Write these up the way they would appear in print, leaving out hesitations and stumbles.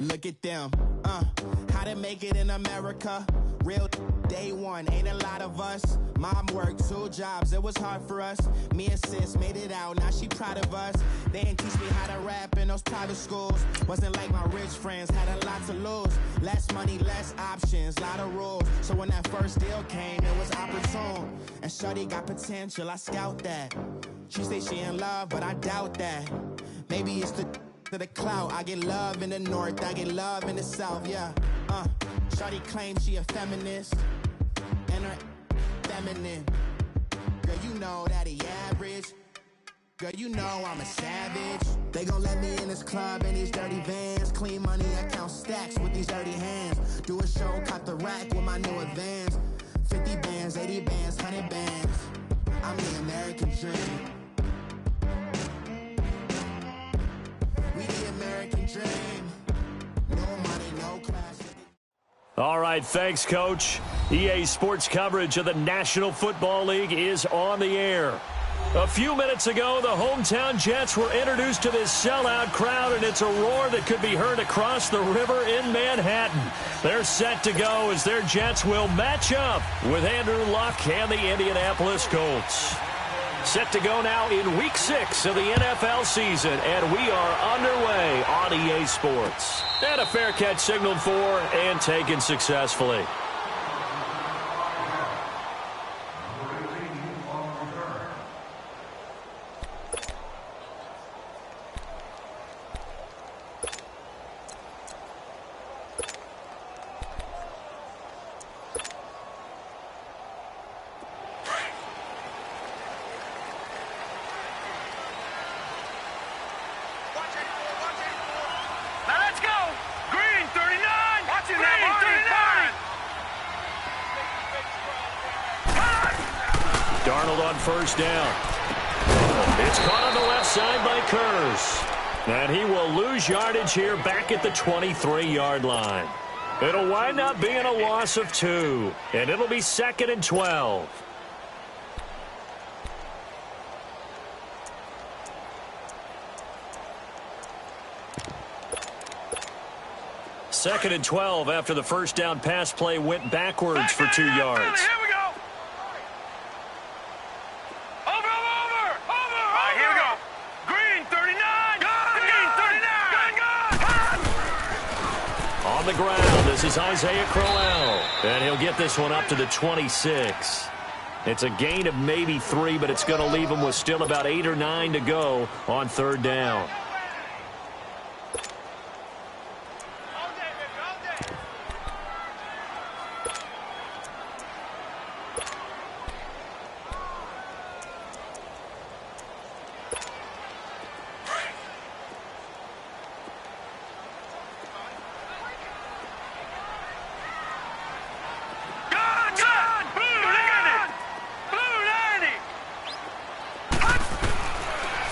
Look at them, how to make it in America. Real day one, ain't a lot of us. Mom worked 2 jobs, it was hard for us. Me and sis made it out, now she proud of us. They didn't teach me how to rap in those private schools. Wasn't like my rich friends, had a lot to lose. Less money, less options, lot of rules. So when that first deal came, it was opportune. And shorty got potential, I scout that. She say she in love, but I doubt that. Maybe it's to the clout. I get love in the north, I get love in the south, yeah. Shawty claims she a feminist, and her feminine. Girl, you know that he average. Girl, you know I'm a savage. They gon' let me in this club in these dirty vans. Clean money, I count stacks with these dirty hands. Do a show, cop the rack with my new advance. 50 bands, 80 bands, 100 bands. I'm the American dream. We the American dream. No money, no class. All right, thanks, Coach. EA Sports coverage of the National Football League is on the air. A few minutes ago, the hometown Jets were introduced to this sellout crowd, and it's a roar that could be heard across the river in Manhattan. They're set to go as their Jets will match up with Andrew Luck and the Indianapolis Colts. Set to go now in Week 6 of the NFL season, and we are underway on EA Sports. And a fair catch signaled for and taken successfully. Darnold on first down. It's caught on the left side by Kurz. And he will lose yardage here back at the 23-yard line. It'll wind up being a loss of 2. And it'll be 2nd and 12. Second and 12 after the first down pass play went backwards for 2 yards. Here we go. Over. All right, here we go. Green 39. Green 39. On the ground, this is Isaiah Crowell. And he'll get this one up to the 26. It's a gain of maybe 3, but it's going to leave him with still about 8 or 9 to go on 3rd down.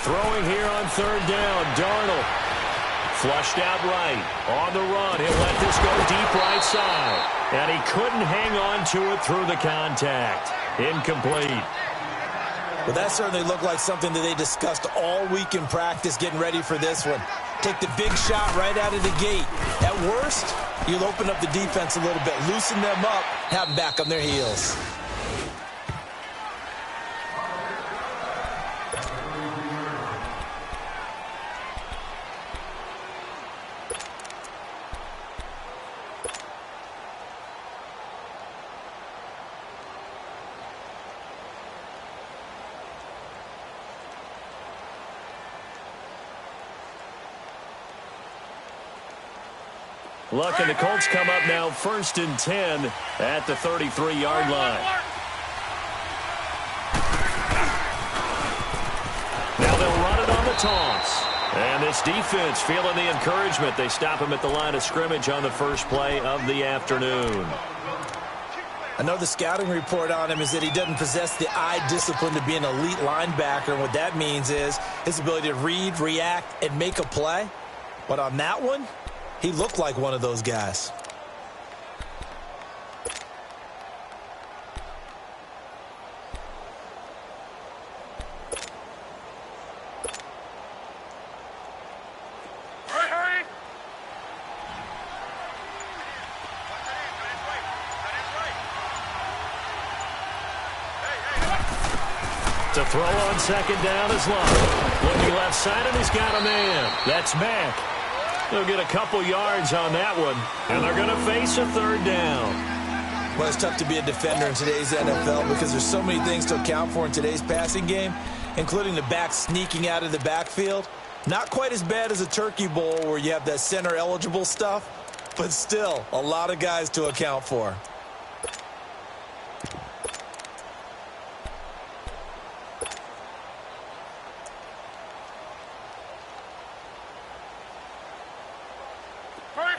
Throwing here on 3rd down, Darnold. Flushed out right. On the run, he'll let this go deep right side. And he couldn't hang on to it through the contact. Incomplete. Well, that certainly looked like something that they discussed all week in practice getting ready for this one. Take the big shot right out of the gate. At worst, you'll open up the defense a little bit, loosen them up, have them back on their heels. Look, and the Colts come up now 1st and 10 at the 33-yard line. Now they'll run it on the toss. And this defense feeling the encouragement. They stop him at the line of scrimmage on the first play of the afternoon. I know the scouting report on him is that he doesn't possess the eye discipline to be an elite linebacker. And what that means is his ability to read, react, and make a play. But on that one, he looked like one of those guys. Hurry. To throw on second down is Love. Looking left side, and he's got a man. That's Mack. They'll get a couple yards on that one, and they're going to face a third down. Well, it's tough to be a defender in today's NFL because there's so many things to account for in today's passing game, including the back sneaking out of the backfield. Not quite as bad as a turkey bowl where you have that center-eligible stuff, but still a lot of guys to account for.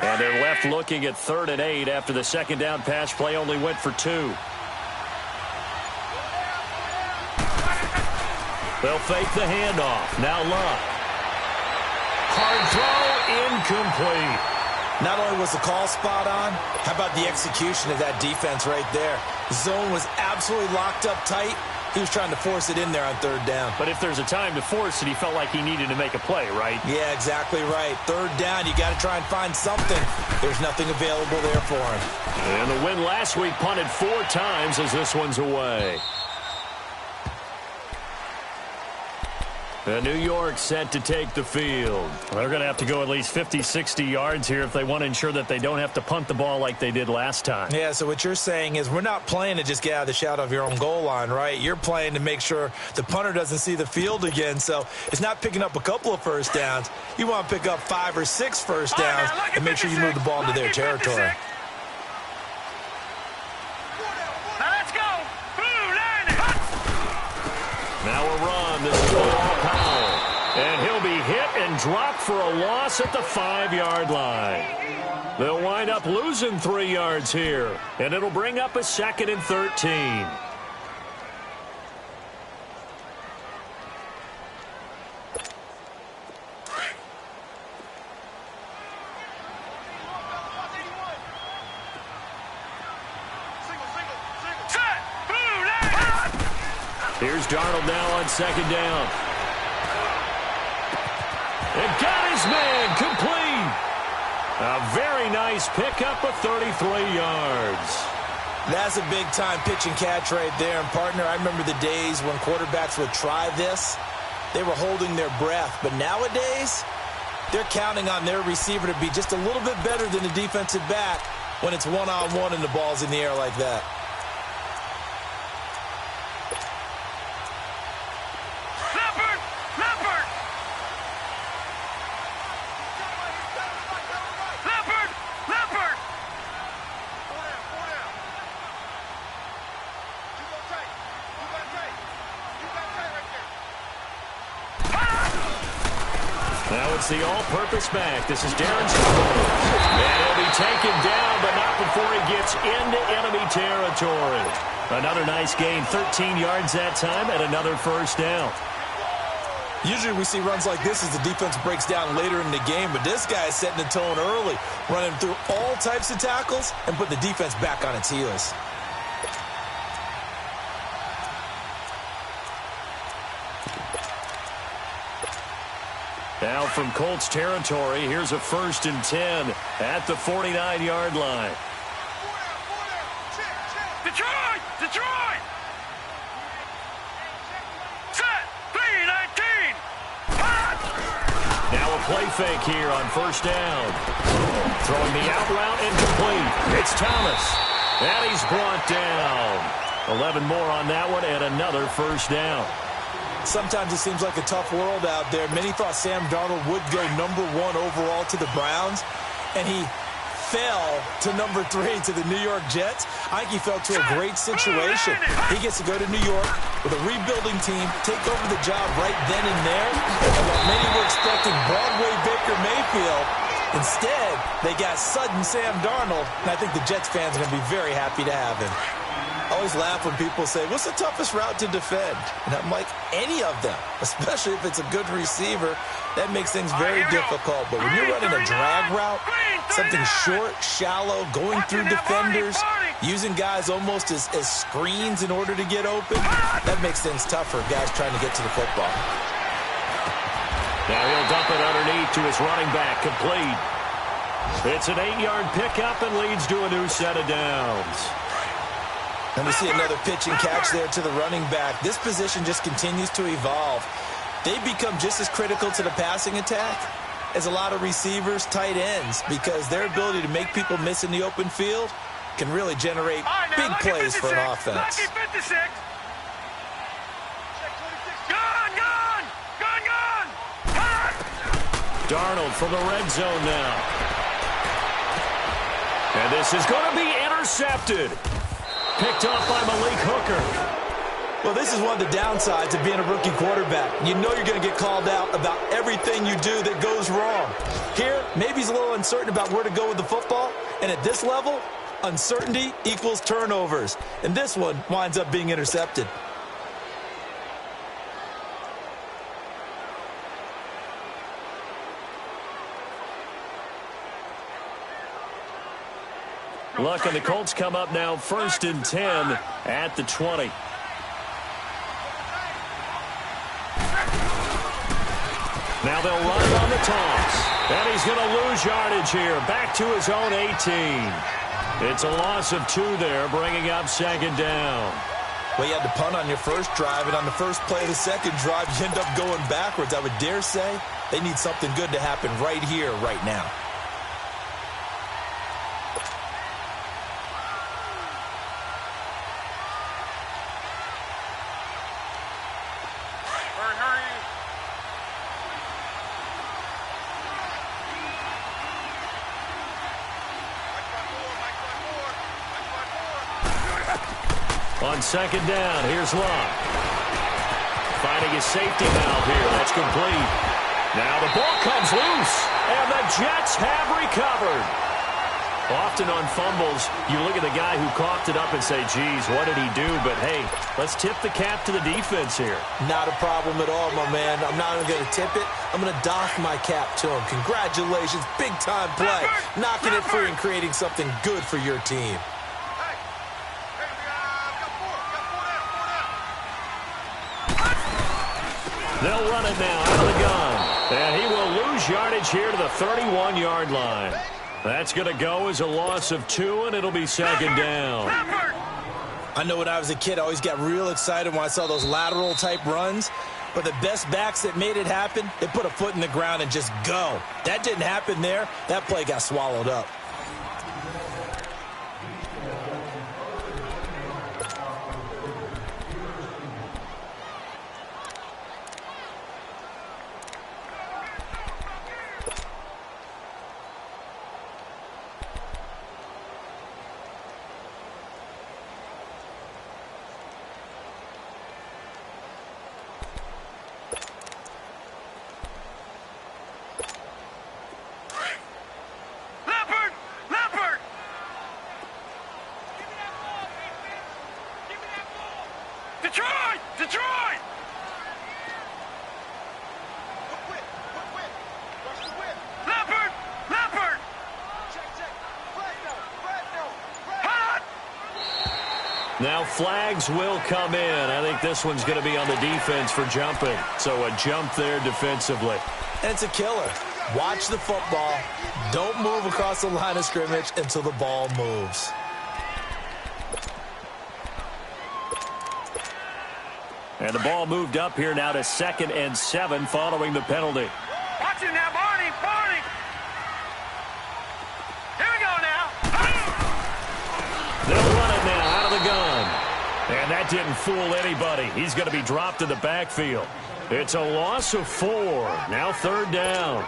And they're left looking at 3rd and 8 after the second down pass play only went for 2. They'll fake the handoff. Now Love. Hard throw, incomplete. Not only was the call spot on, how about the execution of that defense right there? The zone was absolutely locked up tight. He was trying to force it in there on 3rd down. But if there's a time to force it, he felt like he needed to make a play, right? Yeah, exactly right. 3rd down, you got to try and find something. There's nothing available there for him. And the win last week punted 4 times as this one's away. And New York set to take the field. They're going to have to go at least 50, 60 yards here if they want to ensure that they don't have to punt the ball like they did last time. Yeah, so what you're saying is we're not playing to just get out of the shadow of your own goal line, right? You're playing to make sure the punter doesn't see the field again. So it's not picking up a couple of first downs. You want to pick up 5 or 6 first downs and make sure you move the ball into their territory. Now a run. This is Powell. And he'll be hit and dropped for a loss at the 5-yard line. They'll wind up losing 3 yards here. And it'll bring up a 2nd and 13. Here's Darnold now on 2nd down. And got his man complete. A very nice pickup of 33 yards. That's a big-time pitch and catch right there. And, partner, I remember the days when quarterbacks would try this. They were holding their breath. But nowadays, they're counting on their receiver to be just a little bit better than the defensive back when it's one-on-one and the ball's in the air like that. Now it's the all-purpose back. This is Darren Sproles. And he'll be taken down, but not before he gets into enemy territory. Another nice gain, 13 yards that time, and another first down. Usually we see runs like this as the defense breaks down later in the game, but this guy is setting the tone early, running through all types of tackles and put the defense back on its heels. Now from Colts territory, here's a 1st and 10 at the 49-yard line. Detroit! Detroit! Set! 3-19! Now a play fake here on 1st down. Throwing the out route incomplete. It's Thomas. And he's brought down. 11 more on that one and another 1st down. Sometimes it seems like a tough world out there. Many thought Sam Darnold would go number 1 overall to the Browns, and he fell to number 3 to the New York Jets. I think he fell to a great situation. He gets to go to New York with a rebuilding team, take over the job right then and there. And while many were expecting Broadway Baker Mayfield, instead, they got sudden Sam Darnold, and I think the Jets fans are going to be very happy to have him. I always laugh when people say, what's the toughest route to defend? And I'm like, any of them, especially if it's a good receiver. That makes things very difficult. But when you're running a drag route, something short, shallow, going through defenders, using guys almost as screens in order to get open, that makes things tough for guys trying to get to the football. Now he'll dump it underneath to his running back, complete. It's an 8-yard pickup and leads to a new set of downs. And we see another pitch and catch there to the running back. This position just continues to evolve. They become just as critical to the passing attack as a lot of receivers, tight ends, because their ability to make people miss in the open field can really generate big plays for an offense. Lucky 56. Gone, gone, gone, gone. Hot. Darnold from the red zone now. And this is going to be intercepted. Picked off by Malik Hooker. Well, this is one of the downsides of being a rookie quarterback. You know you're going to get called out about everything you do that goes wrong. Here, maybe he's a little uncertain about where to go with the football. And at this level, uncertainty equals turnovers. And this one winds up being intercepted. Luck and the Colts come up now 1st and 10 at the 20. Now they'll run it on the toss. And he's going to lose yardage here. Back to his own 18. It's a loss of 2 there, bringing up 2nd down. Well, you had to punt on your first drive, and on the first play of the second drive, you end up going backwards. I would dare say they need something good to happen right here, right now. On 2nd down, here's Luck. Finding his safety valve here. That's complete. Now the ball comes loose, and the Jets have recovered. Often on fumbles, you look at the guy who coughed it up and say, geez, what did he do? But, hey, let's tip the cap to the defense here. Not a problem at all, my man. I'm not even going to tip it. I'm going to doff my cap to him. Congratulations, big-time play. Knocking it free and creating something good for your team. They'll run it now out of the gun. And he will lose yardage here to the 31-yard line. That's going to go as a loss of 2, and it'll be 2nd down. I know when I was a kid, I always got real excited when I saw those lateral-type runs. But the best backs that made it happen, they put a foot in the ground and just go. That didn't happen there. That play got swallowed up. Detroit! Leopard! Leopard! Hot! Now flags will come in. I think this one's going to be on the defense for jumping. So a jump there defensively. And it's a killer. Watch the football. Don't move across the line of scrimmage until the ball moves. And the ball moved up here now to 2nd and 7 following the penalty. Watch him now, Barney! Barney! Here we go now! They'll run it now out of the gun. And that didn't fool anybody. He's going to be dropped in the backfield. It's a loss of 4. Now 3rd down.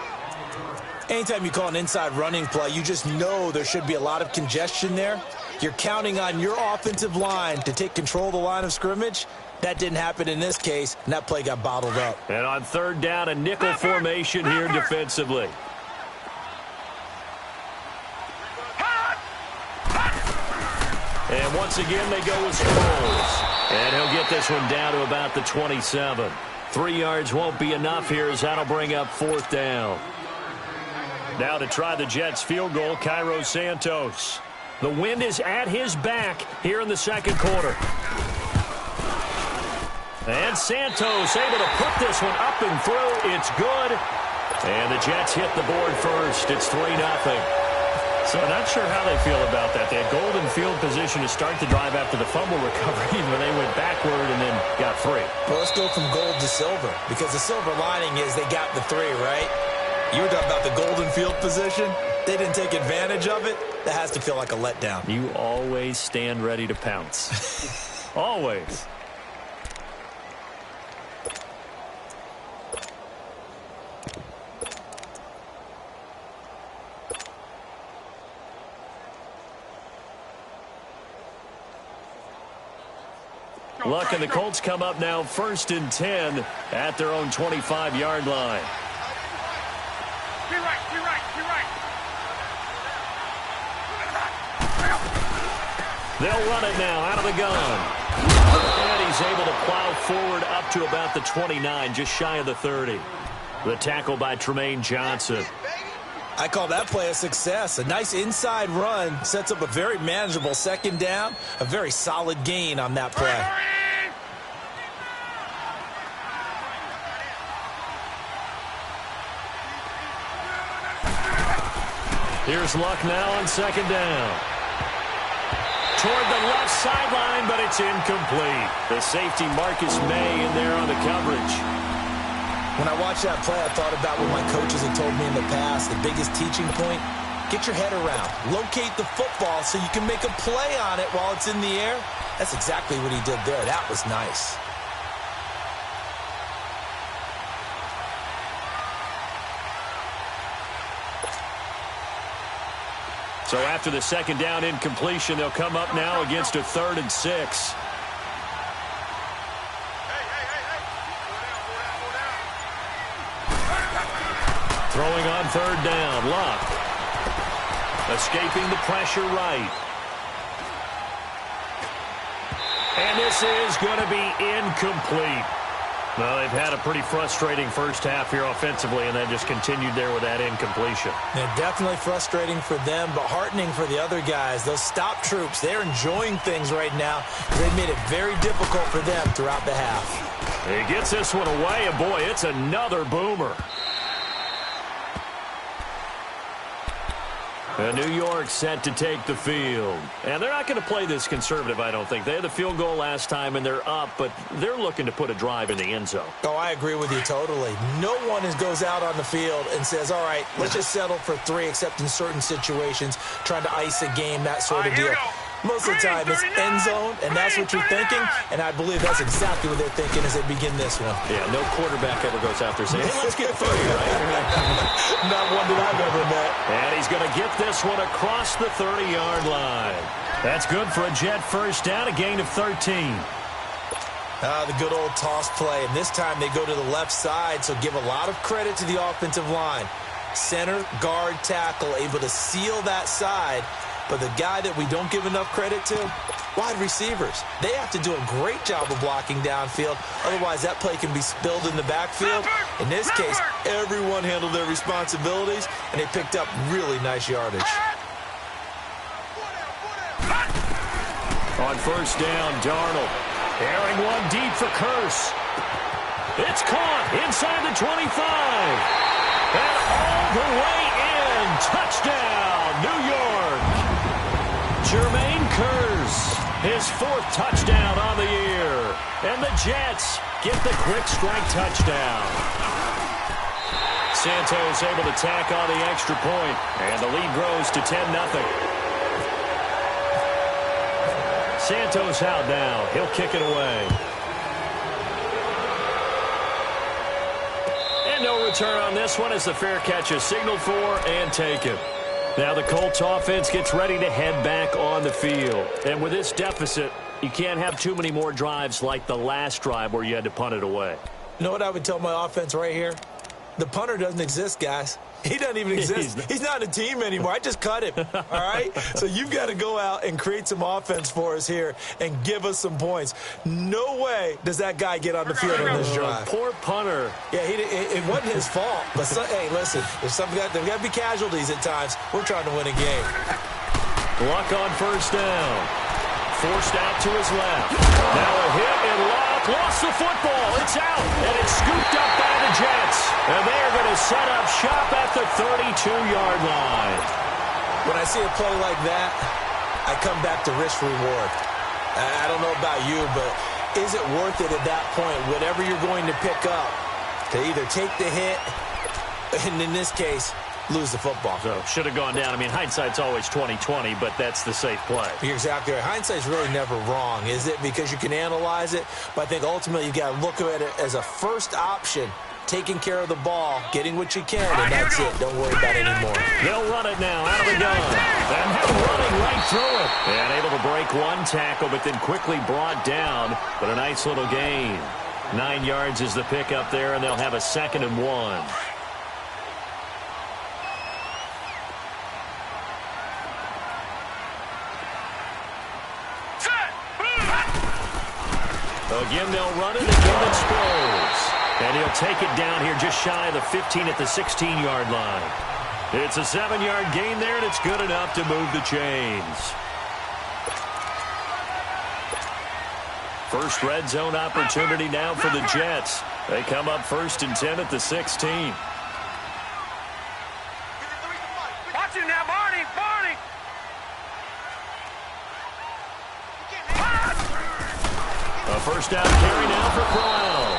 Anytime you call an inside running play, you just know there should be a lot of congestion there. You're counting on your offensive line to take control of the line of scrimmage. That didn't happen in this case, and that play got bottled up. And on 3rd down, a nickel formation here defensively. And once again, they go with Sproles. And he'll get this one down to about the 27. 3 yards won't be enough here as that'll bring up 4th down. Now to try the Jets field goal, Cairo Santos. The wind is at his back here in the 2nd quarter. And Santos able to put this one up and through. It's good. And the Jets hit the board first. It's 3-0. So not sure how they feel about that. They had golden field position to start the drive after the fumble recovery, but they went backward and then got 3. Well, let's go from gold to silver, because the silver lining is they got the 3, right? You were talking about the golden field position. They didn't take advantage of it. That has to feel like a letdown. You always stand ready to pounce. Always. Luck and the Colts come up now 1st and 10 at their own 25-yard line. They'll run it now out of the gun. And he's able to plow forward up to about the 29, just shy of the 30. The tackle by Tremaine Johnson. I call that play a success. A nice inside run sets up a very manageable 2nd down. A very solid gain on that play. Here's Luck now on 2nd down. Toward the left sideline, but it's incomplete. The safety Marcus May in there on the coverage. When I watched that play, I thought about what my coaches had told me in the past. The biggest teaching point, get your head around. Locate the football so you can make a play on it while it's in the air. That's exactly what he did there. That was nice. So after the 2nd down incompletion, they'll come up now against a 3rd and 6. Throwing on 3rd down, Luck. Escaping the pressure right. And this is going to be incomplete. Well, they've had a pretty frustrating first half here offensively, and that just continued there with that incompletion. Yeah, definitely frustrating for them, but heartening for the other guys. Those stop troops, they're enjoying things right now. They've made it very difficult for them throughout the half. He gets this one away, and boy, it's another boomer. And New York set to take the field. And they're not going to play this conservative, I don't think. They had the field goal last time, and they're up, but they're looking to put a drive in the end zone. Oh, I agree with you totally. No one goes out on the field and says, all right, let's just settle for 3, except in certain situations, trying to ice a game, that sort of deal. Most of the time, it's end zone, and that's what you're thinking, and I believe that's exactly what they're thinking as they begin this one. Yeah, no quarterback ever goes out there saying, hey, let's get 30, right? Not one that I've ever met. And he's going to get this one across the 30-yard line. That's good for a Jet first down, a gain of 13. The good old toss play, and this time they go to the left side, so give a lot of credit to the offensive line. Center, guard, tackle, able to seal that side. But the guy that we don't give enough credit to, wide receivers. They have to do a great job of blocking downfield. Otherwise, that play can be spilled in the backfield. In this case, everyone handled their responsibilities, and they picked up really nice yardage. On 1st down, Darnold. Airing one deep for Curse. It's caught inside the 25. And all the way in. Touchdown, New York. Jermaine Curse, his 4th touchdown on the year. And the Jets get the quick strike touchdown. Santos able to tack on the extra point, and the lead grows to 10-0. Santos out now. He'll kick it away. And no return on this one as the fair catch is signaled for and taken. Now the Colts offense gets ready to head back on the field. And with this deficit, you can't have too many more drives like the last drive where you had to punt it away. You know what I would tell my offense right here? The punter doesn't exist, guys. He doesn't even exist. He's not a team anymore. I just cut him, all right? So you've got to go out and create some offense for us here and give us some points. No way does that guy get on the field on this drive. Poor punter. Yeah, it wasn't his fault. But, hey, listen, there's got to be casualties at times. We're trying to win a game. Luck on 1st down. Forced out to his left. Now a hit, and Luck lost the football. It's out, and it's scooped up by the Jets. And they are going to set up shop at the 32-yard line. When I see a play like that, I come back to risk reward. I don't know about you, but is it worth it at that point, whatever you're going to pick up, to either take the hit, and in this case, lose the football? So should have gone down. I mean, hindsight's always 20/20, but that's the safe play. You're exactly right. Hindsight's really never wrong, is it? Because you can analyze it, but I think ultimately you got to look at it as a first option, taking care of the ball, getting what you can, and that's it. Don't worry about it anymore. They'll run it now out of the gun. And they're running right through it. And able to break one tackle, but then quickly brought down. But a nice little gain. 9 yards is the pickup there, and they'll have a 2nd and 1. Again, they'll run it. Again, it Sproles. And he'll take it down here just shy of the 15 at the 16-yard line. It's a 7-yard gain there, and it's good enough to move the chains. First red zone opportunity now for the Jets. They come up 1st and 10 at the 16. Watch it now, Barney! Barney! A first down carry now for Crowell.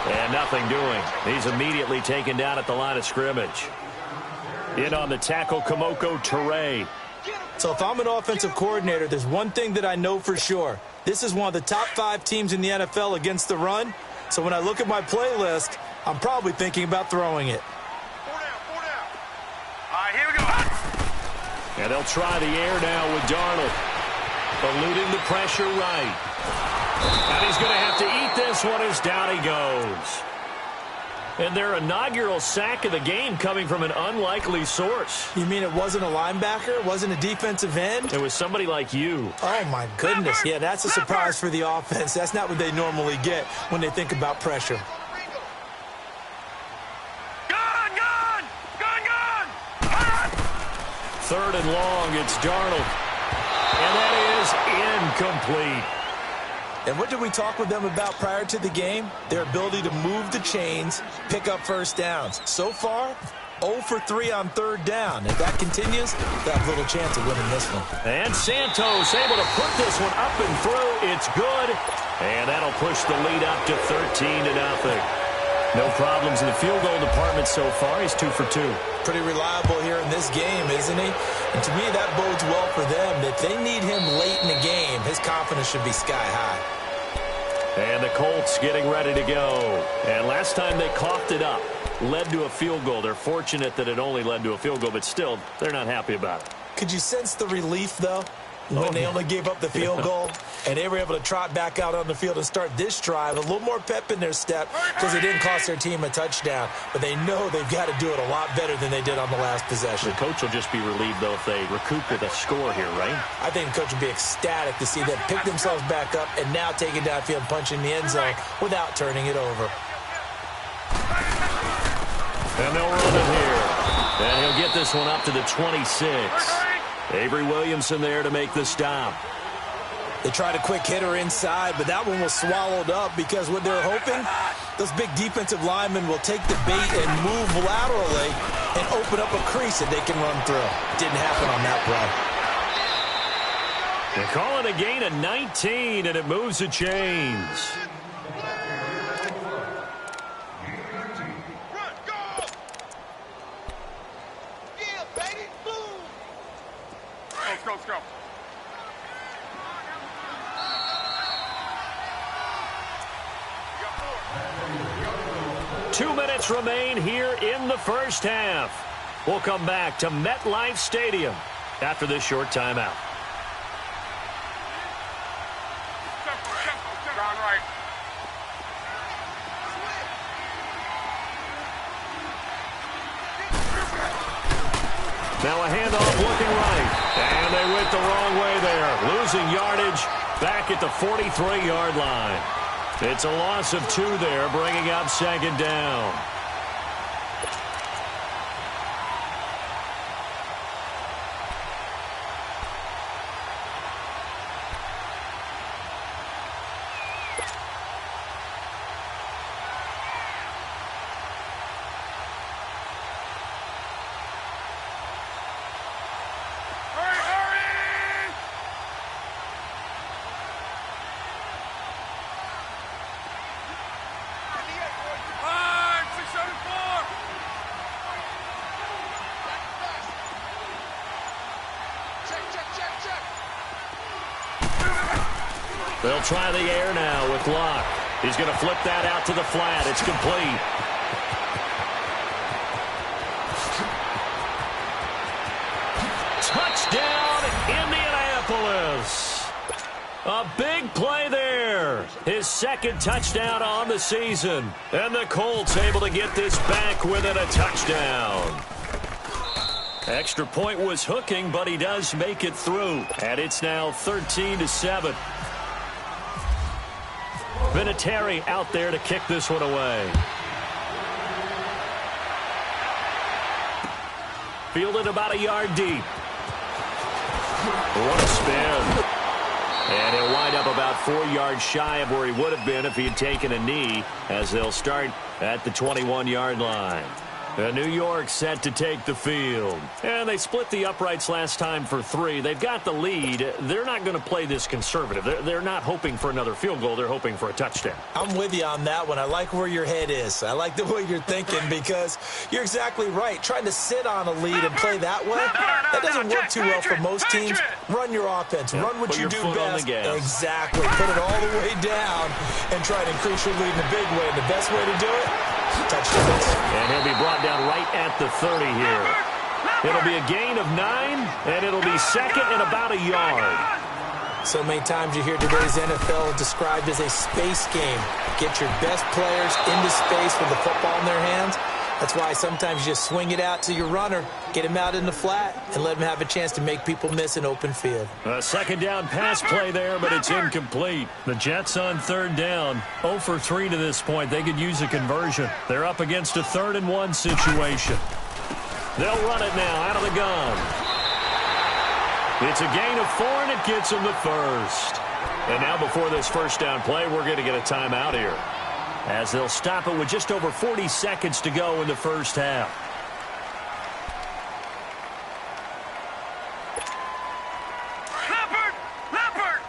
And nothing doing. He's immediately taken down at the line of scrimmage. In on the tackle, Kamoko Toure. So if I'm an offensive coordinator, there's one thing that I know for sure. This is one of the top 5 teams in the NFL against the run. So when I look at my playlist, I'm probably thinking about throwing it. 4 down, 4 down. All right, here we go. And they'll try the air now with Darnold. Eluding the pressure right. And he's going to have to eat this one as down he goes. And their inaugural sack of the game coming from an unlikely source. You mean it wasn't a linebacker? It wasn't a defensive end? It was somebody like you. Oh, my goodness. Yeah, that's a surprise for the offense. That's not what they normally get when they think about pressure. Gun, gun! Gun, gun! 3rd and long, it's Darnold. And that is incomplete. And what did we talk with them about prior to the game? Their ability to move the chains, pick up first downs. So far, 0 for 3 on 3rd down. If that continues, they have little chance of winning this one. And Santos able to put this one up and through. It's good. And that'll push the lead up to 13-0. No problems in the field goal department so far. He's 2 for 2. Pretty reliable here in this game, isn't he? And to me, that bodes well for them. If they need him late in the game, his confidence should be sky high. And the Colts getting ready to go. And last time they coughed it up, led to a field goal. They're fortunate that it only led to a field goal, but still, they're not happy about it. Could you sense the relief, though, when they only gave up the field goal? And they were able to trot back out on the field and start this drive. A little more pep in their step because it didn't cost their team a touchdown. But they know they've got to do it a lot better than they did on the last possession. The coach will just be relieved, though, if they recoup with a score here, right? I think the coach will be ecstatic to see them pick themselves back up and now take it downfield and punch in the end zone without turning it over. And they'll run it here. And he'll get this one up to the 26. Avery Williamson there to make the stop. They tried a quick hitter inside, but that one was swallowed up because what they're hoping, those big defensive linemen will take the bait and move laterally and open up a crease that they can run through. Didn't happen on that play. They call it a gain of 19, and it moves the chains. Let's go. 2 minutes remain here in the first half. We'll come back to MetLife Stadium after this short timeout. Right. Now a handoff looking right. And they went the wrong way there. Losing yardage back at the 43-yard line. It's a loss of 2 there, bringing up 2nd down. They'll try the air now with Locke. He's going to flip that out to the flat. It's complete. Touchdown, Indianapolis. A big play there. His second touchdown on the season. And the Colts able to get this back within a touchdown. Extra point was hooking, but he does make it through. And it's now 13-7. Vinatieri out there to kick this one away. Fielded about a yard deep. What a spin. And he'll wind up about 4 yards shy of where he would have been if he had taken a knee, as they'll start at the 21-yard line. New York set to take the field. And they split the uprights last time for 3. They've got the lead. They're not going to play this conservative. They're not hoping for another field goal. They're hoping for a touchdown. I'm with you on that one. I like where your head is. I like the way you're thinking because you're exactly right. Trying to sit on a lead and play that way, that doesn't work too well for most teams. Run your offense. Run what you do best. Exactly. Put it all the way down and try to increase your lead in a big way. And the best way to do it, touchdowns. And he'll be brought down right at the 30 here. It'll be a gain of 9, and it'll be second and about a yard. So many times you hear today's NFL described as a space game. Get your best players into space with the football in their hands. That's why sometimes you just swing it out to your runner, get him out in the flat, and let him have a chance to make people miss an open field. A second down pass play there, but it's incomplete. The Jets on third down, 0 for 3 to this point. They could use a conversion. They're up against a 3rd and 1 situation. They'll run it now out of the gun. It's a gain of 4, and it gets them the first. And now before this first down play, we're going to get a timeout here, as they'll stop it with just over 40 seconds to go in the first half. Leopard!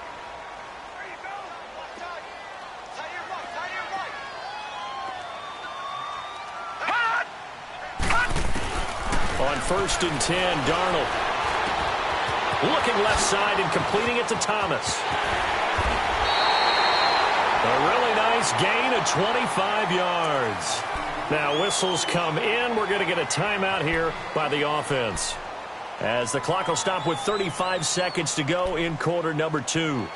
On 1st and 10, Darnold. Looking left side and completing it to Thomas. A really nice gain of 25 yards. Now whistles come in. We're going to get a timeout here by the offense, as the clock will stop with 35 seconds to go in quarter number 2.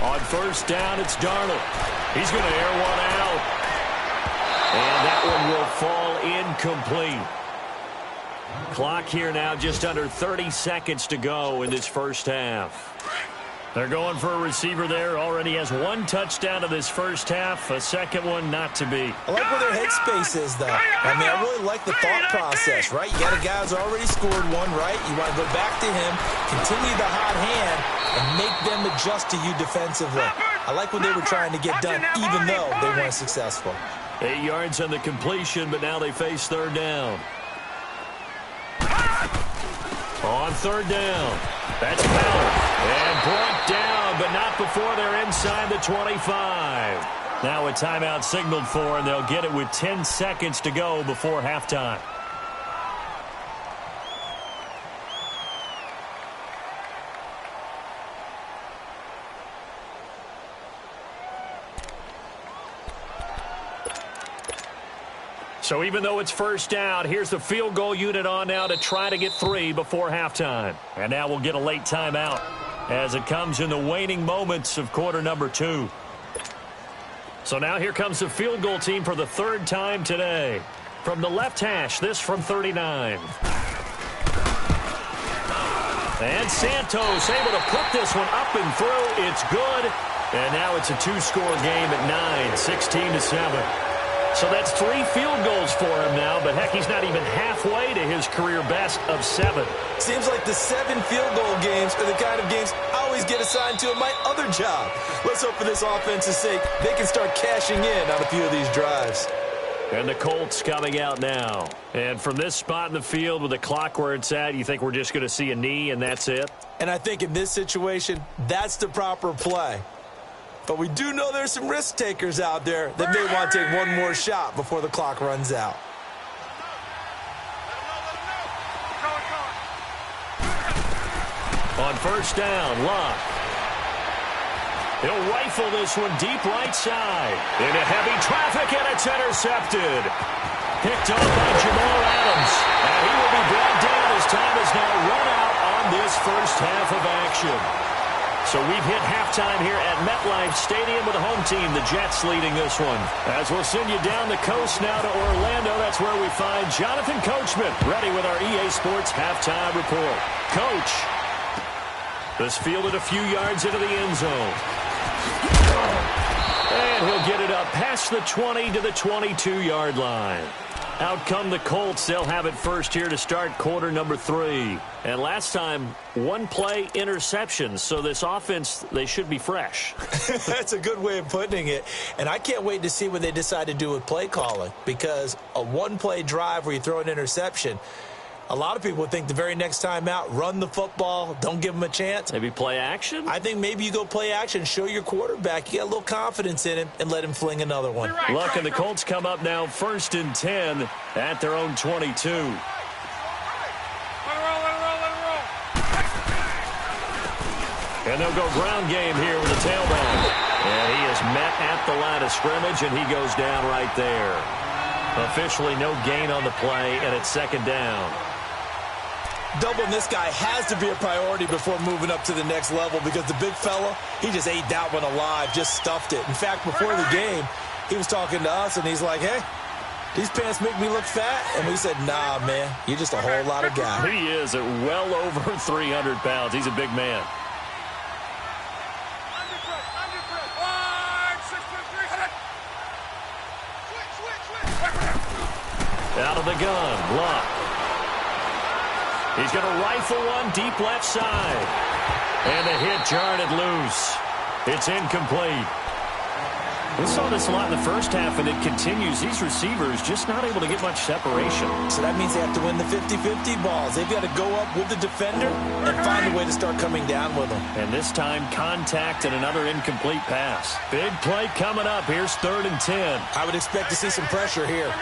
On first down, it's Darnold. He's going to air one out. And that one will fall incomplete. Clock here now, just under 30 seconds to go in this first half. They're going for a receiver there. Already has 1 touchdown in this first half. A second one not to be. I like where their headspace is, though. I mean, I really like the thought process, right? You got a guy who's already scored 1, right? You want to go back to him, continue the hot hand, and make them adjust to you defensively. I like what they were trying to get done, even though they weren't successful. 8 yards on the completion, but now they face third down. On third down, that's Bell. And brought down, but not before they're inside the 25. Now a timeout signaled for, and they'll get it with 10 seconds to go before halftime. So even though it's first down, here's the field goal unit on now to try to get 3 before halftime. And now we'll get a late timeout as it comes in the waning moments of quarter number 2. So now here comes the field goal team for the 3rd time today. From the left hash, this from 39. And Santos able to put this one up and through. It's good. And now it's a 2-score game at 9, 16-7. So that's 3 field goals for him now, but heck, he's not even halfway to his career best of 7. Seems like the 7 field goal games are the kind of games I always get assigned to in my other job. Let's hope for this offense's sake they can start cashing in on a few of these drives. And the Colts coming out now. And from this spot in the field with the clock where it's at, you think we're just going to see a knee and that's it? And I think in this situation, that's the proper play. But we do know there's some risk takers out there that may want to take one more shot before the clock runs out. On first down, Luck. He'll rifle this one deep right side. Into heavy traffic, and it's intercepted. Picked up by Jamal Adams. And he will be brought down as time is now run out on this first half of action. So we've hit halftime here at MetLife Stadium with the home team, the Jets, leading this one. As we'll send you down the coast now to Orlando, that's where we find Jonathan Coachman, ready with our EA Sports halftime report. Coach, this fielded a few yards into the end zone. And he'll get it up past the 20 to the 22-yard line. Out come the Colts. They'll have it first here to start quarter number 3. And last time, 1-play interception. So this offense, they should be fresh. That's a good way of putting it. And I can't wait to see what they decide to do with play calling. Because a 1-play drive where you throw an interception, a lot of people would think the very next time out, run the football, don't give them a chance. Maybe play action? I think maybe you go play action, show your quarterback you got a little confidence in him, and let him fling another one. Look, and the Colts come up now first and 10 at their own 22. And they'll go ground game here with the tailback. And he is met at the line of scrimmage, and he goes down right there. Officially no gain on the play, and it's second down. Doubling this guy has to be a priority before moving up to the next level because the big fella, he just ate that one alive, just stuffed it. In fact, before the game, he was talking to us, and he's like, hey, these pants make me look fat. And we said, nah, man, you're just a whole lot of guy. He is at well over 300 pounds. He's a big man. Out of the gun, Luck. He's going to rifle one deep left side. And the hit jarred it loose. It's incomplete. We saw this a lot in the first half, and it continues. These receivers just not able to get much separation. So that means they have to win the 50-50 balls. They've got to go up with the defender and find a way to start coming down with them. And this time, contact and another incomplete pass. Big play coming up. Here's 3rd and 10. I would expect to see some pressure here.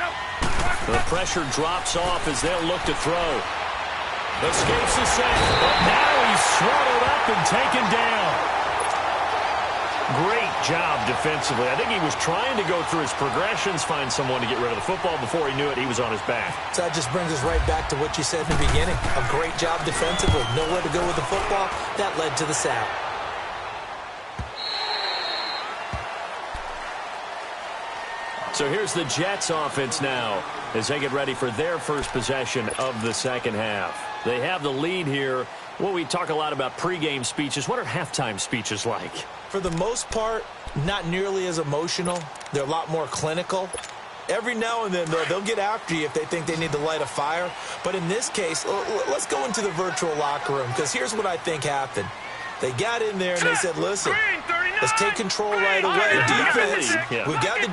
The pressure drops off as they'll look to throw. Escapes the sack, but now he's swallowed up and taken down. Great job defensively. I think he was trying to go through his progressions, find someone to get rid of the football. Before he knew it, he was on his back. So that just brings us right back to what you said in the beginning. A great job defensively. Nowhere to go with the football. That led to the sack. So here's the Jets offense now as they get ready for their first possession of the second half. They have the lead here. Well, we talk a lot about pregame speeches. What are halftime speeches like? For the most part, not nearly as emotional. They're a lot more clinical. Every now and then, though, they'll get after you if they think they need to light a fire. But in this case, let's go into the virtual locker room, because here's what I think happened. They got in there and they said, listen, let's take control right away. Defense, we got the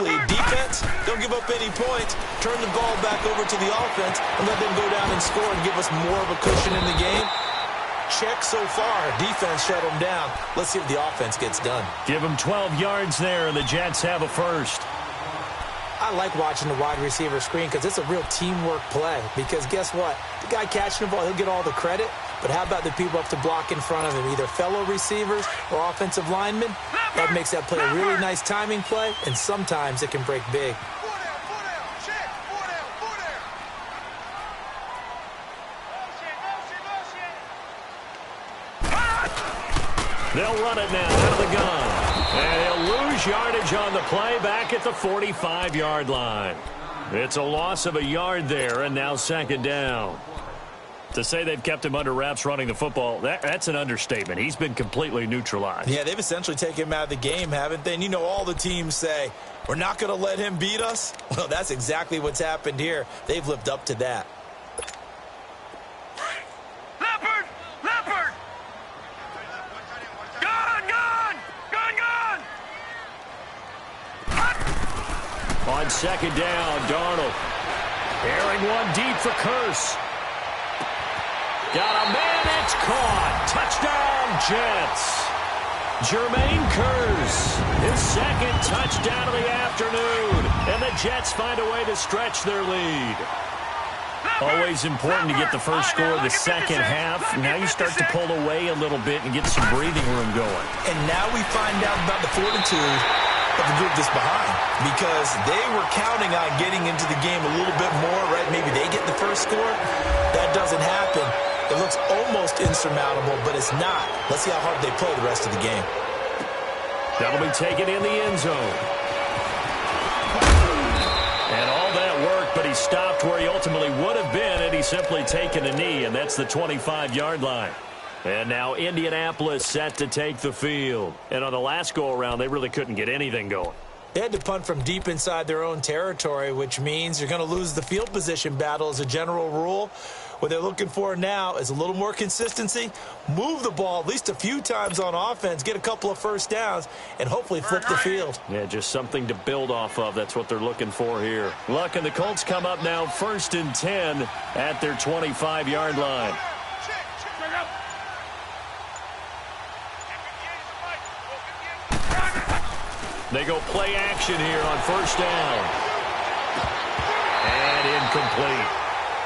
lead. Defense, don't give up any points. Turn the ball back over to the offense and let them go down and score and give us more of a cushion in the game. Check so far. Defense shut them down. Let's see if the offense gets done. Give them 12 yards there, and the Jets have a first. I like watching the wide receiver screen because it's a real teamwork play. Because guess what? The guy catching the ball, he'll get all the credit. But how about the people up to block in front of him, either fellow receivers or offensive linemen? That makes that play a really nice timing play, and sometimes it can break big. They'll run it now out of the gun. And he'll lose yardage on the play back at the 45-yard line. It's a loss of a yard there, and now second down. To say they've kept him under wraps running the football, that's an understatement. He's been completely neutralized. Yeah, they've essentially taken him out of the game, haven't they? And you know all the teams say, we're not going to let him beat us. Well, that's exactly what's happened here. They've lived up to that. Leopard! Leopard! Gone! Gone! Gone! Gone! On second down, Darnold. Airing one deep for Curse. Got a man, it's caught. Touchdown, Jets. Jermaine Curse, his second touchdown of the afternoon. And the Jets find a way to stretch their lead. Always important to get the first score of the second half. Now you start to pull away a little bit and get some breathing room going. And now we find out about the fortitude of the group that's behind, because they were counting on getting into the game a little bit more, right? Maybe they get the first score. That doesn't happen. It looks almost insurmountable, but it's not. Let's see how hard they play the rest of the game. That'll be taken in the end zone. And all that work, but he stopped where he ultimately would have been, and he's simply taken a knee, and that's the 25-yard line. And now Indianapolis set to take the field. And on the last go-around, they really couldn't get anything going. They had to punt from deep inside their own territory, which means you're going to lose the field position battle as a general rule. What they're looking for now is a little more consistency, move the ball at least a few times on offense, get a couple of first downs, and hopefully flip the field. Yeah, just something to build off of. That's what they're looking for here. Luck and the Colts come up now 1st and 10 at their 25-yard line. They go play action here on first down. And incomplete.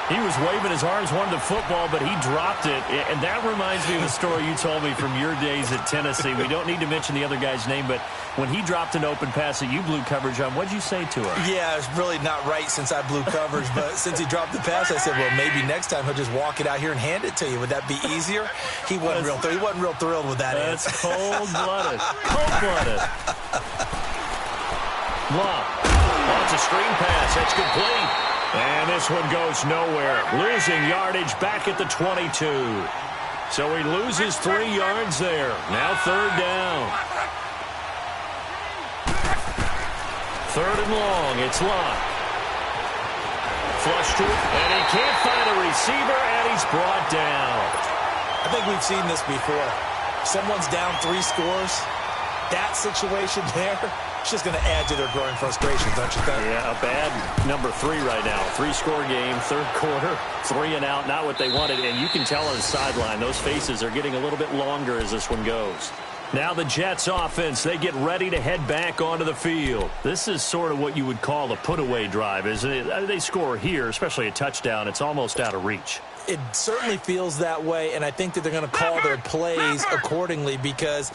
He was waving his arms, wanted the football, but he dropped it. And that reminds me of a story you told me from your days at Tennessee. We don't need to mention the other guy's name, but when he dropped an open pass that you blew coverage on, what'd you say to him? Yeah, it's really not right since I blew coverage, but since he dropped the pass, I said, well, maybe next time he'll just walk it out here and hand it to you. Would that be easier? He wasn't real thrilled with that answer. That's cold-blooded. Cold-blooded. Long. Oh, it's a screen pass. That's complete. And this one goes nowhere. Losing yardage back at the 22. So he loses 3 yards there. Now third down. Third and long. It's Locke. Flush to it. And he can't find a receiver, and he's brought down. I think we've seen this before. Someone's down 3 scores. That situation there, it's just going to add to their growing frustrations, don't you think? Yeah, a bad number 3 right now. 3-score game, third quarter, 3 and out, not what they wanted. And you can tell on the sideline, those faces are getting a little bit longer as this one goes. Now the Jets offense, they get ready to head back onto the field. This is sort of what you would call a put-away drive, isn't it? They score here, especially a touchdown. It's almost out of reach. It certainly feels that way, and I think that they're going to call their plays accordingly, because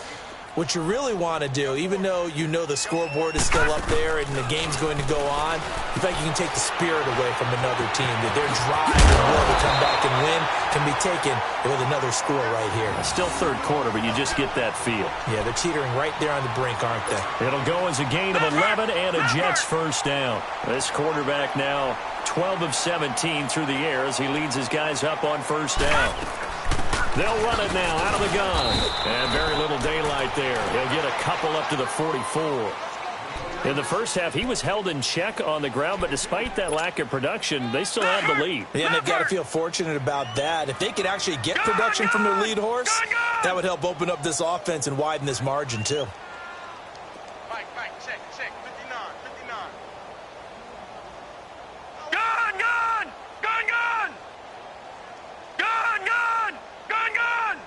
what you really want to do, even though you know the scoreboard is still up there and the game's going to go on, in fact, you can take the spirit away from another team. That their drive and will to come back and win can be taken with another score right here. Still third quarter, but you just get that feel. Yeah, they're teetering right there on the brink, aren't they? It'll go as a gain of 11 and a Jets first down. This quarterback now 12 of 17 through the air as he leads his guys up on first down. They'll run it now out of the gun. And very little daylight there. He'll get a couple up to the 44. In the first half, he was held in check on the ground, but despite that lack of production, they still have the lead. Yeah, and they've got to feel fortunate about that. If they could actually get production from their lead horse, that would help open up this offense and widen this margin, too. Mike, check, 59. Gone! Gone! Gone! Gone! Gone! Gone! Gone! Gone!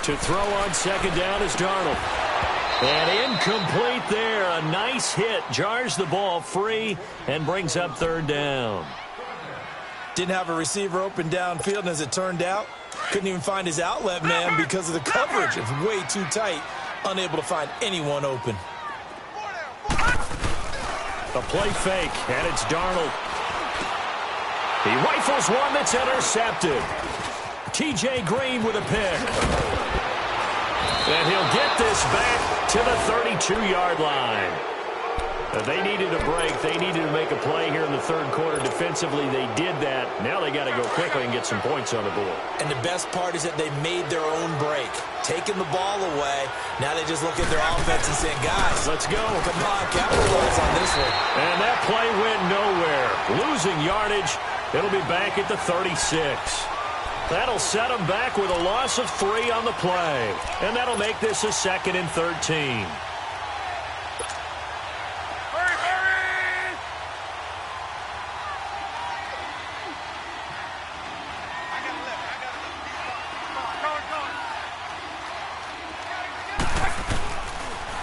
To throw on second down is Darnold. And incomplete there. A nice hit. Jars the ball free and brings up third down. Didn't have a receiver open downfield, and as it turned out, couldn't even find his outlet man because of the coverage. It's way too tight. Unable to find anyone open. A play fake, and it's Darnold. He rifles one that's intercepted. T.J. Green with a pick. And he'll get this back to the 32-yard line. They needed a break. They needed to make a play here in the third quarter. Defensively, they did that. Now they got to go quickly and get some points on the board. And the best part is that they made their own break. Taking the ball away. Now they just look at their offense and saying, guys, let's go. Come on, capitalize on this one. And that play went nowhere. Losing yardage. It'll be back at the 36. That'll set them back with a loss of 3 on the play. And that'll make this a 2nd and 13.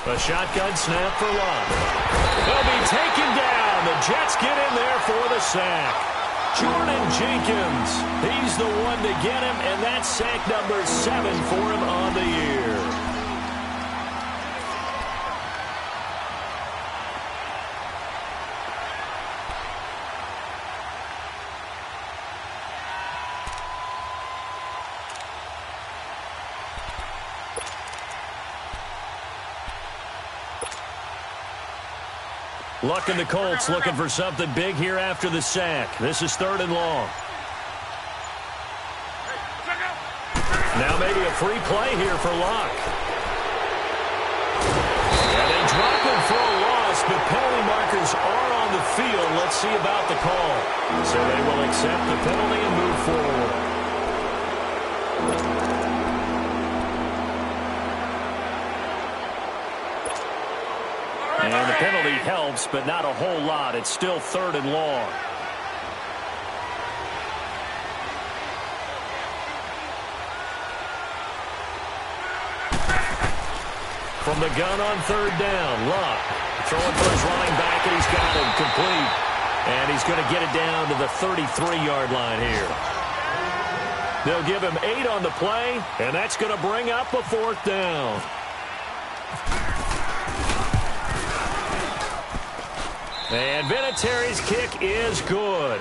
A shotgun snap for Love. They'll be taken down. The Jets get in there for the sack. Jordan Jenkins, he's the one to get him, and that's sack number 7 for him on the year. Luck and the Colts looking for something big here after the sack. This is 3rd and long. Now maybe a free play here for Luck. And they drop him for a loss, but penalty markers are on the field. Let's see about the call. So they will accept the penalty and move forward. And the penalty helps, but not a whole lot. It's still 3rd and long. From the gun on 3rd down, Luck throwing for his running back, and he's got him complete. And he's going to get it down to the 33-yard line here. They'll give him 8 on the play, and that's going to bring up a 4th down. And Vinatieri's kick is good.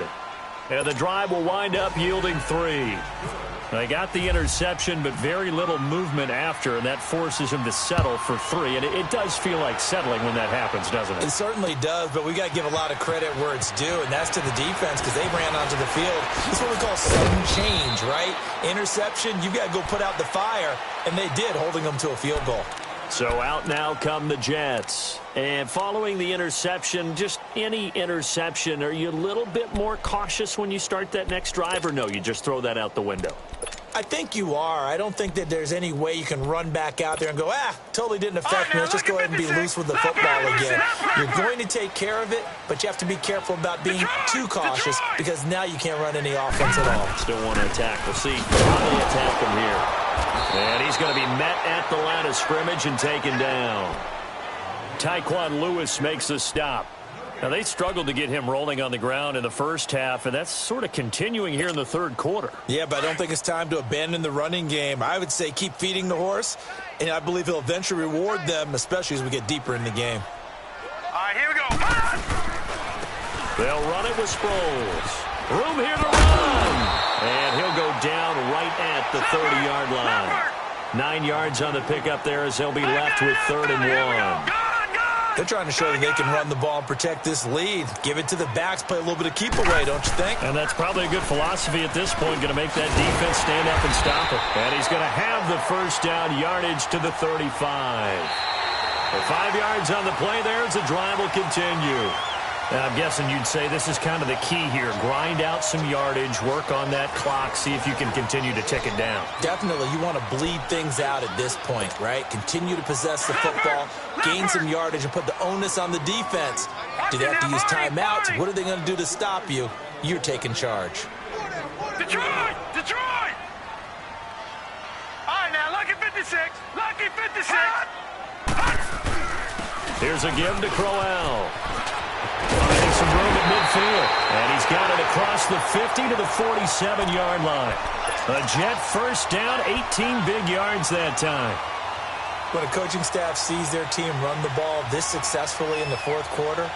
And the drive will wind up yielding 3. They got the interception, but very little movement after, and that forces him to settle for 3. And it does feel like settling when that happens, doesn't it? It certainly does, but we got to give a lot of credit where it's due, and that's to the defense because they ran onto the field. It's what we call sudden change, right? Interception, you've got to go put out the fire, and they did, holding them to a field goal. So out now come the Jets. And following the interception, just any interception, are you a little bit more cautious when you start that next drive, or no, you just throw that out the window? I think you are. I don't think that there's any way you can run back out there and go, totally didn't affect me. Let's just go ahead and be loose with the football again. You're going to take care of it, but you have to be careful about being too cautious because now you can't run any offense at all. Still want to attack. We'll see how they attack him here. And he's going to be met at the line of scrimmage and taken down. Tyquan Lewis makes the stop. Now, they struggled to get him rolling on the ground in the first half, and that's sort of continuing here in the third quarter. Yeah, but I don't think it's time to abandon the running game. I would say keep feeding the horse, and I believe he'll eventually reward them, especially as we get deeper in the game. All right, here we go. They'll run it with Sproles. Room here to run. And he'll go down right at the 30-yard line. 9 yards on the pickup there as they'll be left with 3rd and 1. They're trying to show that they can run the ball and protect this lead. Give it to the backs, play a little bit of keep away, don't you think? And that's probably a good philosophy at this point, going to make that defense stand up and stop it. And he's going to have the first down yardage to the 35. The 5 yards on the play there as the drive will continue. And I'm guessing you'd say this is kind of the key here. Grind out some yardage, work on that clock, see if you can continue to tick it down. Definitely. You want to bleed things out at this point, right? Continue to possess the football, gain some yardage, and put the onus on the defense. Do they have to use timeouts? What are they going to do to stop you? You're taking charge. Detroit! Detroit! All right, now, lucky 56. Lucky 56. Here's a give to Crowell. Finding some room at midfield. And he's got it across the 50 to the 47-yard line. A Jet first down, 18 big yards that time. When a coaching staff sees their team run the ball this successfully in the fourth quarter,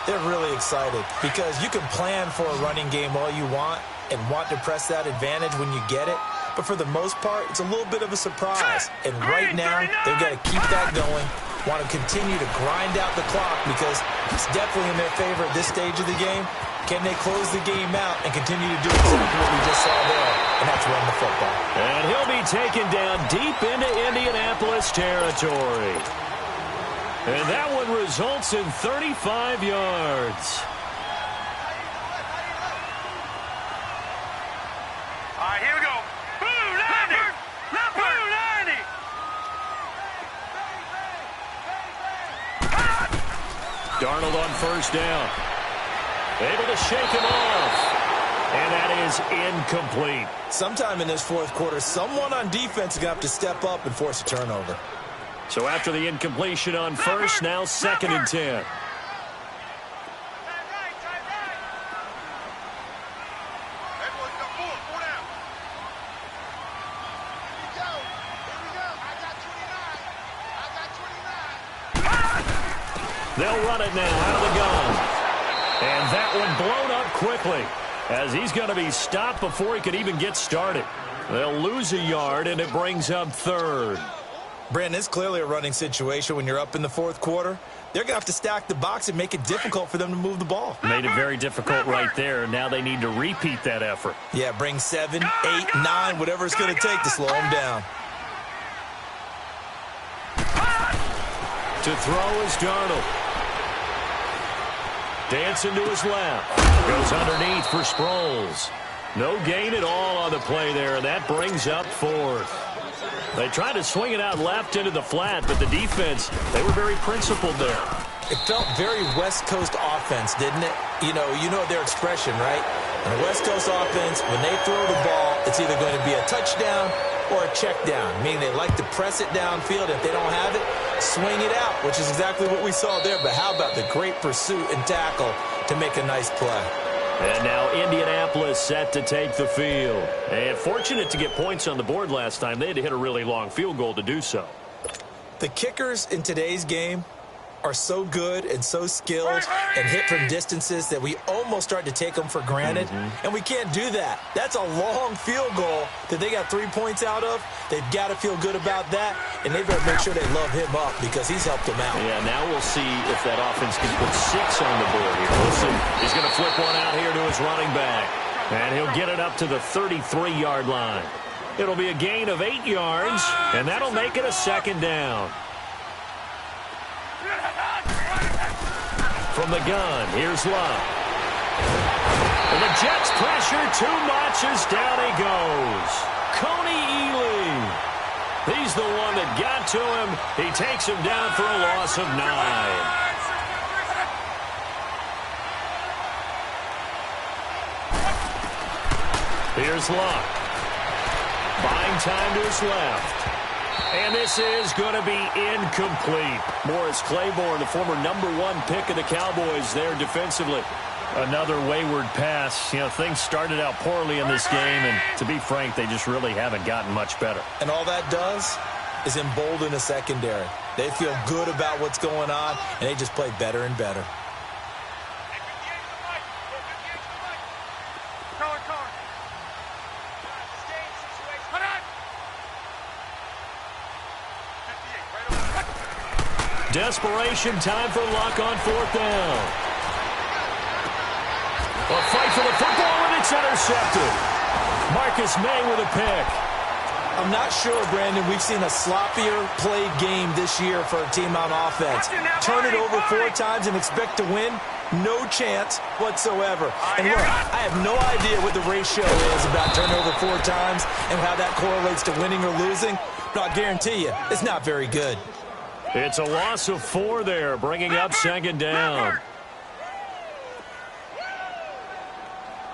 they're really excited because you can plan for a running game all you want and want to press that advantage when you get it. But for the most part, it's a little bit of a surprise. And right now, they've got to keep that going, want to continue to grind out the clock because It's definitely in their favor at this stage of the game. Can they close the game out and continue to do exactly what we just saw there? And that's run the football. And he'll be taken down deep into Indianapolis territory. And that one results in 35 yards. All right, here we go. Boo, 90! Boo, 90! Darnold on first down. Able to shake him off. And that is incomplete. Sometime in this fourth quarter, someone on defense is going to have to step up and force a turnover. So after the incompletion on first, now 2nd and 10. They'll run it now out of the gun. And that one blown up quickly as he's going to be stopped before he could even get started. They'll lose a yard, and it brings up 3rd. Brandon, it's clearly a running situation when you're up in the fourth quarter. They're going to have to stack the box and make it difficult for them to move the ball. Made it very difficult right there. Now they need to repeat that effort. Yeah, bring 7, 8, 9, whatever it's going to take to slow them down. To throw is Darnold. Dancing to his left. Goes underneath for Sproles. No gain at all on the play there. That brings up 4th. They tried to swing it out left into the flat, but the defense, they were very principled there. It felt very West Coast offense, didn't it? You know their expression, right? In a West Coast offense, when they throw the ball, it's either going to be a touchdown or a check down, meaning they like to press it downfield. If they don't have it, swing it out, which is exactly what we saw there. But how about the great pursuit and tackle to make a nice play? And now Indianapolis set to take the field. And fortunate to get points on the board last time. They had to hit a really long field goal to do so. The kickers in today's game are so good and so skilled and hit from distances that we almost start to take them for granted. And we can't do that. That's a long field goal that they got 3 points out of. They've got to feel good about that, and they've got to make sure they love him up because he's helped them out. Yeah, now we'll see if that offense can put 6 on the board here. Listen, he's going to flip one out here to his running back, and he'll get it up to the 33-yard line. It'll be a gain of 8 yards, and that'll make it a 2nd down. From the gun, here's Love. And the Jets pressure too much as down he goes. Coney Ely. He's the one that got to him. He takes him down for a loss of 9. Here's Luck. Buying time to his left. And this is going to be incomplete. Morris Claiborne, the former #1 pick of the Cowboys there defensively. Another wayward pass. You know, things started out poorly in this game, and to be frank, they just really haven't gotten much better. And all that does is embolden the secondary. They feel good about what's going on, and they just play better and better. Desperation time for Luck on 4th down. A fight for the football, and it's intercepted. Marcus May with a pick. I'm not sure, Brandon, we've seen a sloppier played game this year for a team on offense. Turn it over 4 times and expect to win? No chance whatsoever. And look, I have no idea what the ratio is about turnover 4 times and how that correlates to winning or losing, but I'll guarantee you, it's not very good. It's a loss of 4 there, bringing up 2nd down.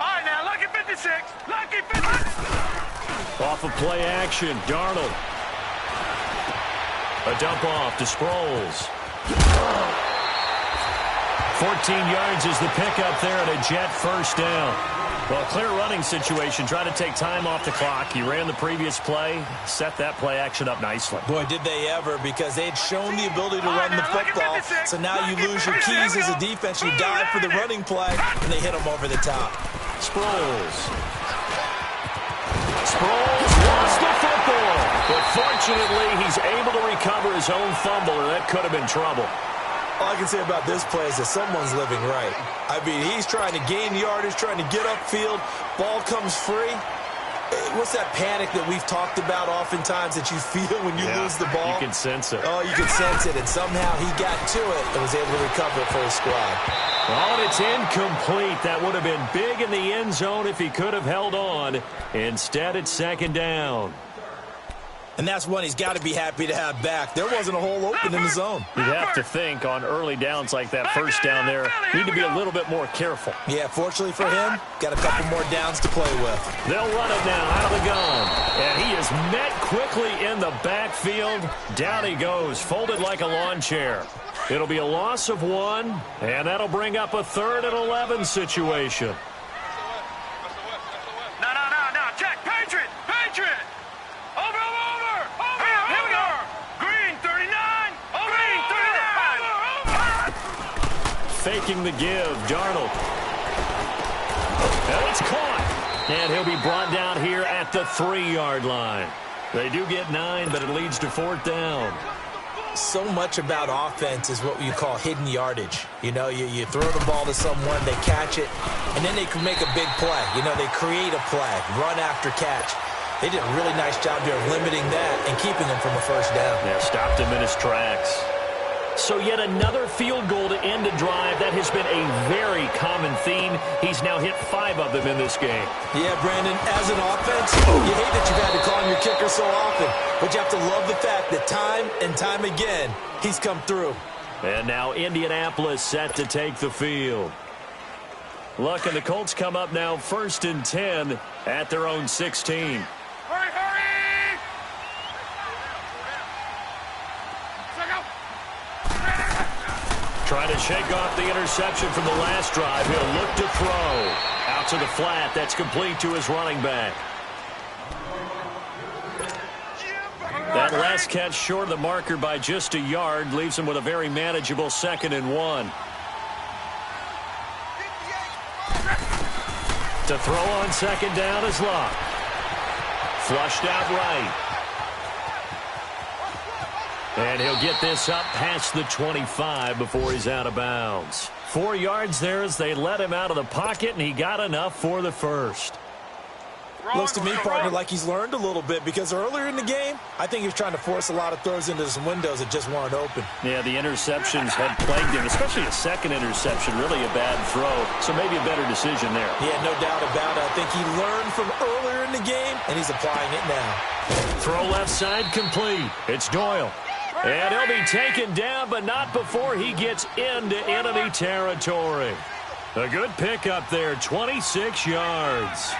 All right, now, lucky 56. Lucky 56. Off of play action, Darnold. A dump off to Sproles. 14 yards is the pickup there at a Jet 1st down. Well, clear running situation. Trying to take time off the clock. He ran the previous play, set that play action up nicely. Boy, did they ever, because they had shown the ability to run the football. So now you lose your keys as a defense. You dive for the running play, and they hit them over the top. Sproles lost the football. But fortunately, he's able to recover his own fumble, or that could have been trouble. All I can say about this play is that someone's living right. I mean, he's trying to gain yardage, trying to get upfield. Ball comes free. What's that panic that we've talked about oftentimes that you feel when you lose the ball? You can sense it. Oh, you can sense it, and somehow he got to it and was able to recover it for his squad. Oh, and it's incomplete. That would have been big in the end zone if he could have held on. Instead, it's second down. And that's one he's got to be happy to have back. There wasn't a hole open in the zone. You'd have to think on early downs like that first down there, need to be a little bit more careful. Yeah, fortunately for him, got a couple more downs to play with. They'll run it now out of the gun. And he is met quickly in the backfield. Down he goes, folded like a lawn chair. It'll be a loss of 1, and that'll bring up a 3rd and 11 situation. No, check. Patriot. Over. Here we go. Green 39. Green 39. Faking the give, Darnold. And it's caught. And he'll be brought down here at the 3-yard line. They do get 9, but it leads to 4th down. So much about offense is what you call hidden yardage. You know, you throw the ball to someone, they catch it, and then they can make a big play. You know, they create a play, run after catch. They did a really nice job here of limiting that and keeping him from a first down. Yeah, stopped him in his tracks. So yet another field goal to end a drive. That has been a very common theme. He's now hit 5 of them in this game. Yeah, Brandon, as an offense, you hate that you've had to call on your kicker so often, but you have to love the fact that time and time again, he's come through. And now Indianapolis set to take the field. Look, and the Colts come up now 1st and 10 at their own 16. Hurry! Trying to shake off the interception from the last drive. He'll look to throw. Out to the flat. That's complete to his running back. That last catch short of the marker by just a yard leaves him with a very manageable 2nd and 1. To throw on 2nd down is Luck. Flushed out right. And he'll get this up past the 25 before he's out of bounds. 4 yards there as they let him out of the pocket, and he got enough for the first. Looks to me, partner, like he's learned a little bit, because earlier in the game, I think he was trying to force a lot of throws into some windows that just weren't open. Yeah, the interceptions had plagued him, especially a second interception, really a bad throw, so maybe a better decision there. Yeah, no doubt about it. I think he learned from earlier in the game, and he's applying it now. Throw left side complete. It's Doyle. And he'll be taken down, but not before he gets into enemy territory. A good pickup there, 26 yards.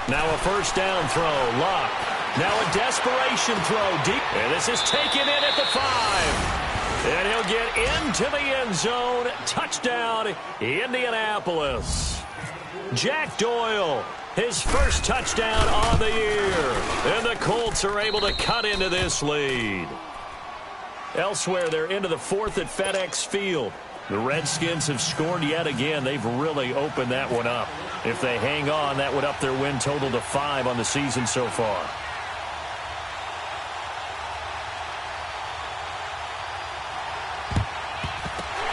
Now a first down throw, Luck. Now a desperation throw deep. And this is taken in at the 5. And he'll get into the end zone. Touchdown, Indianapolis. Jack Doyle, his first touchdown on the year. And the Colts are able to cut into this lead. Elsewhere, they're into the 4th at FedEx Field. The Redskins have scored yet again. They've really opened that one up. If they hang on, that would up their win total to 5 on the season so far.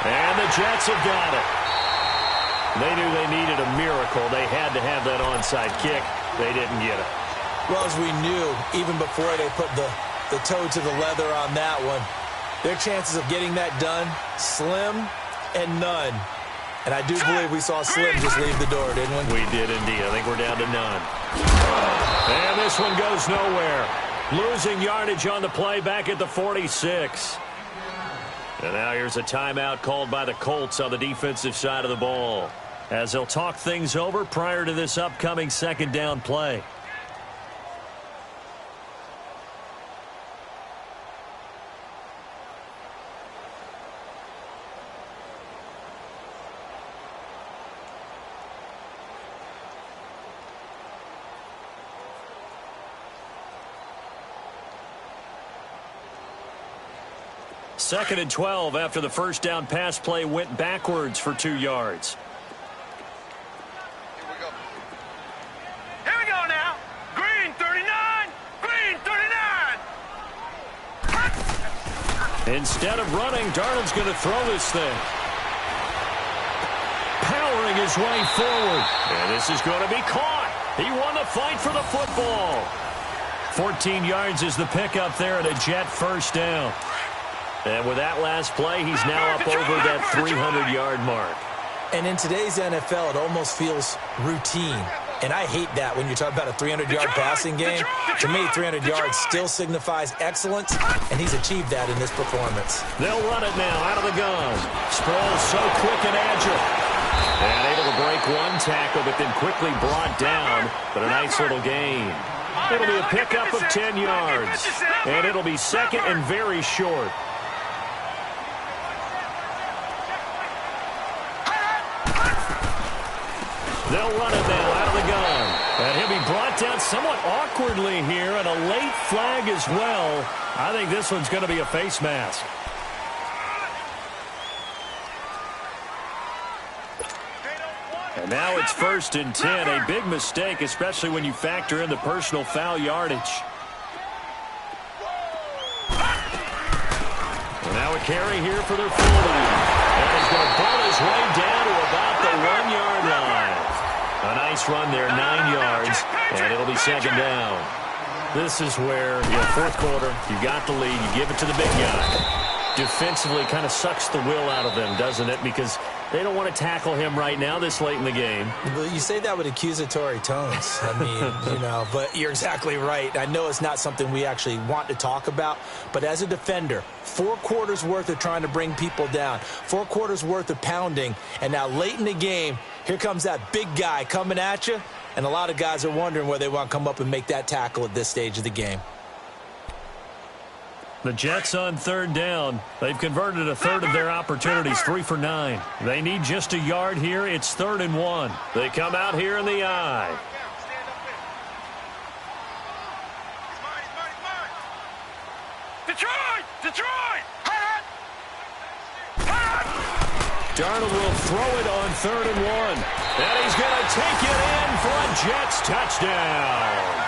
And the Jets have got it. They knew they needed a miracle. They had to have that onside kick. They didn't get it. Well, as we knew, even before they put the toe to the leather on that one, their chances of getting that done, slim and none. And I do believe we saw Slim just leave the door, didn't we? We did indeed. I think we're down to none. And this one goes nowhere. Losing yardage on the play back at the 46. And now here's a timeout called by the Colts on the defensive side of the ball, as they'll talk things over prior to this upcoming 2nd down play. Second and 12 after the first down pass play went backwards for 2 yards. Here we go now. Green 39. Green 39. Instead of running, Darnold's going to throw this thing. Powering his way forward. And this is going to be caught. He won the fight for the football. 14 yards is the pickup there and a Jet first down. And with that last play, he's now up over that 300-yard mark. And in today's NFL, it almost feels routine. And I hate that when you're talking about a 300-yard passing game. To me, 300 yards still signifies excellence, and he's achieved that in this performance. They'll run it now out of the gun. Sproles so quick and agile. And able to break one tackle, but then quickly brought down. But a nice little gain. It'll be a pickup of 10 yards. And it'll be second and very short. They'll run it now out of the gun. And he'll be brought down somewhat awkwardly here, and a late flag as well. I think this one's going to be a face mask. And now it's 1st and 10. A big mistake, especially when you factor in the personal foul yardage. And now a carry here for their full lead. And he's going to ball his way down to about the 1-yard line. A nice run there, 9 yards, and it'll be second down. This is where, fourth quarter, you got the lead, you give it to the big guy. Defensively kind of sucks the will out of them, doesn't it? Because they don't want to tackle him right now this late in the game. Well, you say that with accusatory tones. I mean, but you're exactly right. I know it's not something we actually want to talk about, but as a defender, 4 quarters worth of trying to bring people down, 4 quarters worth of pounding, and now late in the game, here comes that big guy coming at you, and a lot of guys are wondering where they want to come up and make that tackle at this stage of the game. The Jets on 3rd down. They've converted a third of their opportunities, 3 for 9. They need just a yard here. It's 3rd and 1. They come out here in the I. Detroit! Darnold will throw it on 3rd and 1. And he's going to take it in for a Jets touchdown.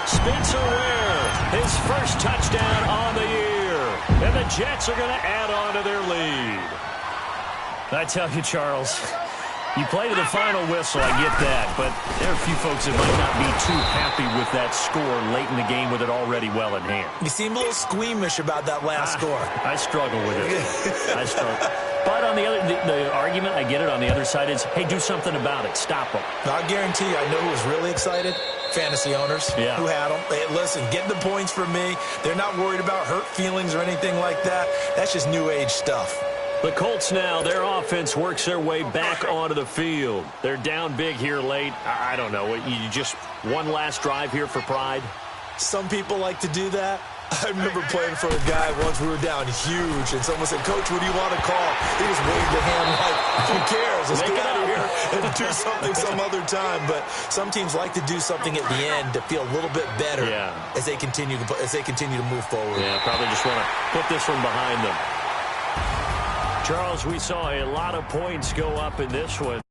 Spencer Ware, his first touchdown on the year. And the Jets are going to add on to their lead. I tell you, Charles, you play to the final whistle, I get that. But there are a few folks that might not be too happy with that score late in the game with it already well in hand. You seem a little squeamish about that last score. I struggle with it. I struggle. But on the other, the argument, I get it, on the other side is, hey, do something about it. Stop them. I guarantee you, I know who was really excited. Fantasy owners who had them. Hey, listen, get the points for me. They're not worried about hurt feelings or anything like that. That's just new age stuff. The Colts now, their offense works their way back onto the field. They're down big here late. I don't know. You just one last drive here for pride? Some people like to do that. I remember playing for a guy once. We were down huge, and someone said, "Coach, what do you want to call?" He just waved a hand like, "Who cares? Let's get out of here and do something some other time." But some teams like to do something at the end to feel a little bit better as they continue to move forward. Yeah, probably just want to put this one behind them. Charles, we saw a lot of points go up in this one.